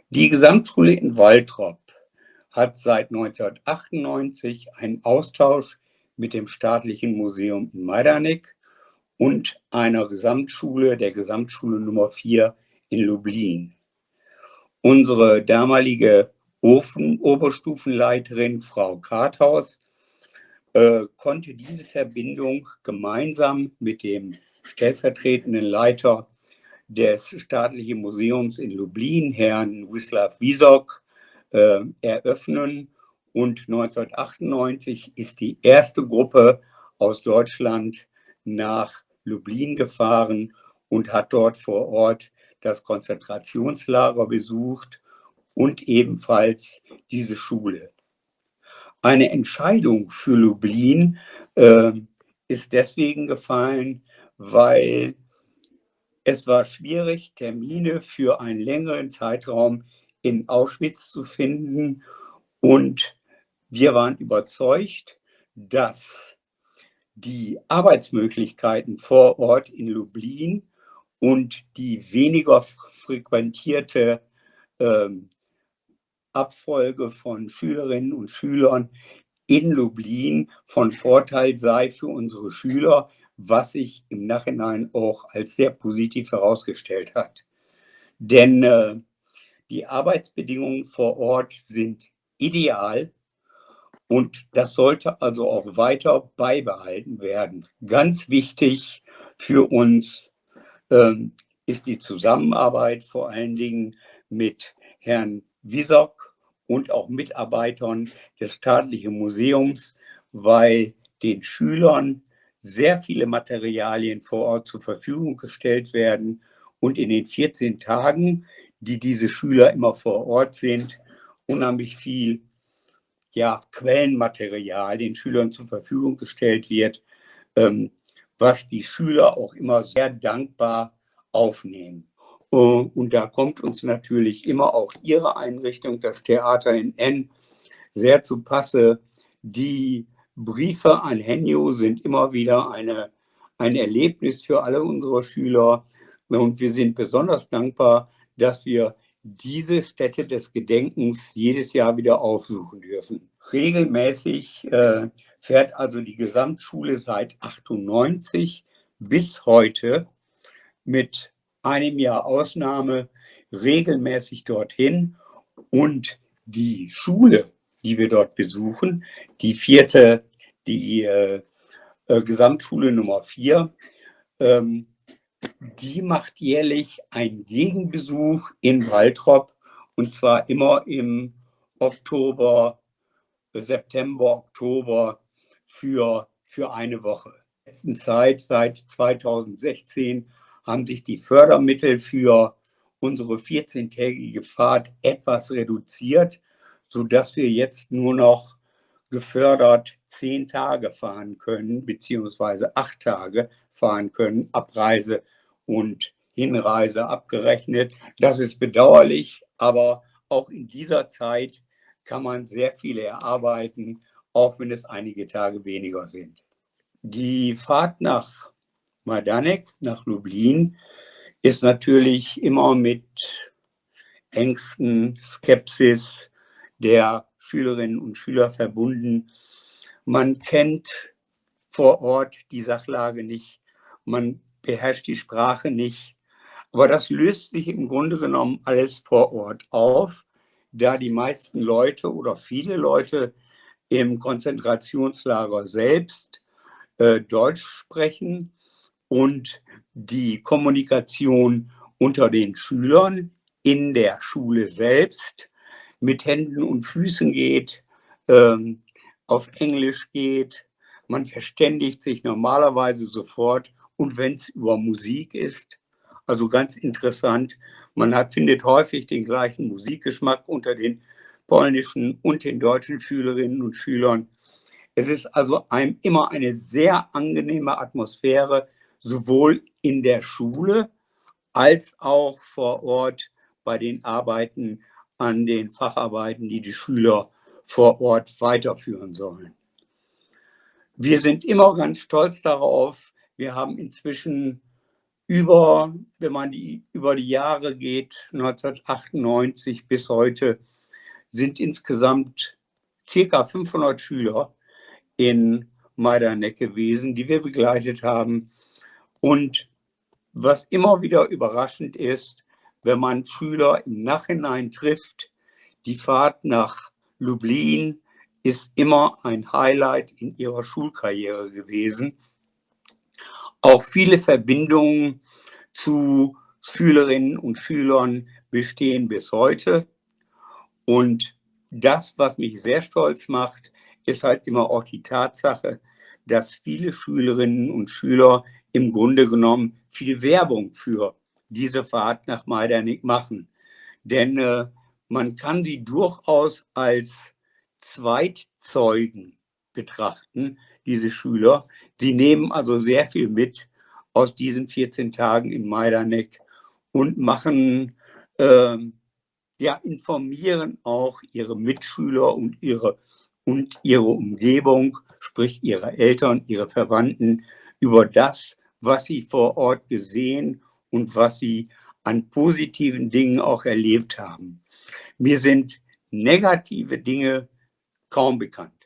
Die Gesamtschule in Waltrop hat seit 1998 einen Austausch mit dem Staatlichen Museum in Majdanek und einer Gesamtschule, der Gesamtschule Nummer 4 in Lublin. Unsere damalige Oberstufenleiterin, Frau Karthaus, konnte diese Verbindung gemeinsam mit dem stellvertretenden Leiter des Staatlichen Museums in Lublin, Herrn Wisław Wisok, eröffnen. Und 1998 ist die erste Gruppe aus Deutschland nach Lublin gefahren und hat dort vor Ort das Konzentrationslager besucht und ebenfalls diese Schule. Eine Entscheidung für Lublin ist deswegen gefallen, weil es war schwierig, Termine für einen längeren Zeitraum in Auschwitz zu finden. Und wir waren überzeugt, dass die Arbeitsmöglichkeiten vor Ort in Lublin und die weniger frequentierte Abfolge von Schülerinnen und Schülern in Lublin von Vorteil sei für unsere Schüler, was sich im Nachhinein auch als sehr positiv herausgestellt hat. Denn die Arbeitsbedingungen vor Ort sind ideal und das sollte also auch weiter beibehalten werden. Ganz wichtig für uns ist die Zusammenarbeit vor allen Dingen mit Herrn Wisok und auch Mitarbeitern des Staatlichen Museums, weil den Schülern sehr viele Materialien vor Ort zur Verfügung gestellt werden und in den 14 Tagen, die diese Schüler immer vor Ort sind, unheimlich viel Quellenmaterial den Schülern zur Verfügung gestellt wird, was die Schüler auch immer sehr dankbar aufnehmen. Und da kommt uns natürlich immer auch Ihre Einrichtung, das Theater in N, sehr zu Passe. Die Briefe an Henjo sind immer wieder ein Erlebnis für alle unsere Schüler. Und wir sind besonders dankbar, dass wir diese Stätte des Gedenkens jedes Jahr wieder aufsuchen dürfen. Regelmäßig fährt also die Gesamtschule seit 1998 bis heute mit einem Jahr Ausnahme regelmäßig dorthin. Und die Schule, die wir dort besuchen, die Gesamtschule Nummer 4, die macht jährlich einen Gegenbesuch in Waltrop, und zwar immer im September, Oktober für eine Woche. In der letzten Zeit, seit 2016, haben sich die Fördermittel für unsere 14-tägige Fahrt etwas reduziert, sodass wir jetzt nur noch gefördert 10 Tage fahren können, beziehungsweise 8 Tage fahren können, Abreise und Hinreise abgerechnet. Das ist bedauerlich, aber auch in dieser Zeit kann man sehr viel erarbeiten, auch wenn es einige Tage weniger sind. Die Fahrt nach Majdanek, nach Lublin, ist natürlich immer mit Ängsten, Skepsis der Schülerinnen und Schüler verbunden. Man kennt vor Ort die Sachlage nicht, man beherrscht die Sprache nicht. Aber das löst sich im Grunde genommen alles vor Ort auf, da die meisten Leute oder viele Leute im Konzentrationslager selbst Deutsch sprechen und die Kommunikation unter den Schülern in der Schule selbst mit Händen und Füßen geht, auf Englisch geht. Man verständigt sich normalerweise sofort, und wenn es über Musik ist, also ganz interessant, man findet häufig den gleichen Musikgeschmack unter den polnischen und den deutschen Schülerinnen und Schülern. Es ist also immer eine sehr angenehme Atmosphäre, sowohl in der Schule als auch vor Ort bei den Arbeiten an den Facharbeiten, die die Schüler vor Ort weiterführen sollen. Wir sind immer ganz stolz darauf. Wir haben inzwischen wenn man über die Jahre geht, 1998 bis heute, sind insgesamt circa 500 Schüler in Majdanek gewesen, die wir begleitet haben. Und was immer wieder überraschend ist, wenn man Schüler im Nachhinein trifft, die Fahrt nach Lublin ist immer ein Highlight in ihrer Schulkarriere gewesen. Auch viele Verbindungen zu Schülerinnen und Schülern bestehen bis heute. Und das, was mich sehr stolz macht, ist halt immer auch die Tatsache, dass viele Schülerinnen und Schüler im Grunde genommen viel Werbung für diese Fahrt nach Majdanek machen. Denn man kann sie durchaus als Zweitzeugen betrachten, diese Schüler. Sie nehmen also sehr viel mit aus diesen 14 Tagen in Majdanek und machen, informieren auch ihre Mitschüler und ihre Umgebung, sprich ihre Eltern, ihre Verwandten, über das, was sie vor Ort gesehen und was sie an positiven Dingen auch erlebt haben. Mir sind negative Dinge kaum bekannt.